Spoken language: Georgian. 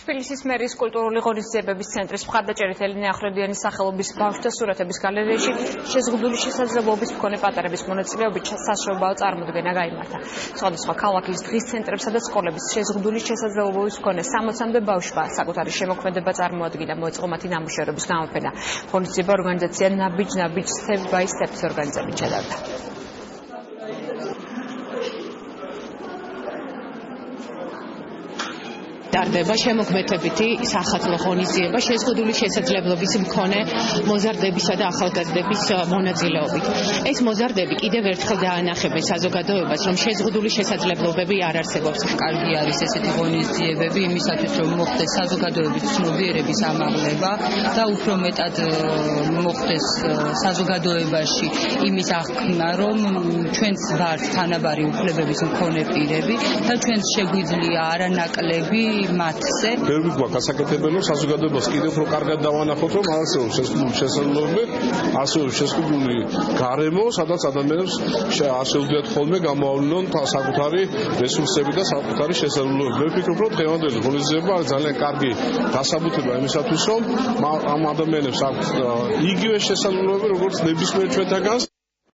თბილისის მერის კულტურული ღონისძიებების ცენტრის მხარდაჭერით ელინე ახვლედიანის სახელობის ბავშვთა სურათების გალერეაში შეზღუდული შესაძლებლობის მქონე პატარების მონაწილეობით საშობაო წარმოდგენა გაიმართა. სხვადასხვა ქალაქის დღის ცენტრებსა და სკოლების შეზღუდული შესაძლებლობის მქონე 60-მდე ბავშვმა საკუთარი შემოქმედება წარმოადგინა, მოეწყო მათი ნამუშევრების გამოფენა. ღონისძიება ორგანიზაცია ნაბიჯ Step by Step ორგანიზებით ჩატარდა. ტარდება შემოქმედებითი სახალხო ღონისძიება შეზღუდული შესაძლებლობის მქონე მოზარდებისა და ახალგაზრდების მონაწილეობით. ეს მოზარდები კიდევ ერთხელ დაანახებენ საზოგადოებას, რომ შეზღუდული შესაძლებლობები არ არსებობს. კარგი არის ესეთი ღონისძიებები იმისათვის, რომ მოხდეს საზოგადოების ცნობიერების ამაღლება და უფრო მეტად მოხდეს საზოგადოებაში იმის აღქმა, რომ ჩვენც ვართ თანაბარი უფლებების მქონე პირები და ჩვენც შეგვიძლია არანაკლები მათზე. Ბევრი გვაქვს გასაკეთებელი, რომ საზოგადოებას კიდევ უფრო კარგად დავანახოთ, რომ არსებობს შეზღუდული შესაძლებლობები, არსებობს შეზღუდული გარემო, სადაც ადამიანებს შეუძლიათ ხოლმე გამოავლინონ საკუთარი რესურსები და საკუთარი შესაძლებლობები. მე ვფიქრობ, რომ დღევანდელი ღონისძიება არის ძალიან კარგი დასაბუთება იმისათვის, რომ ამ ადამიანებს აქვთ იგივე შესაძლებლობები, როგორც ნებისმიერ ჩვენთაგანს.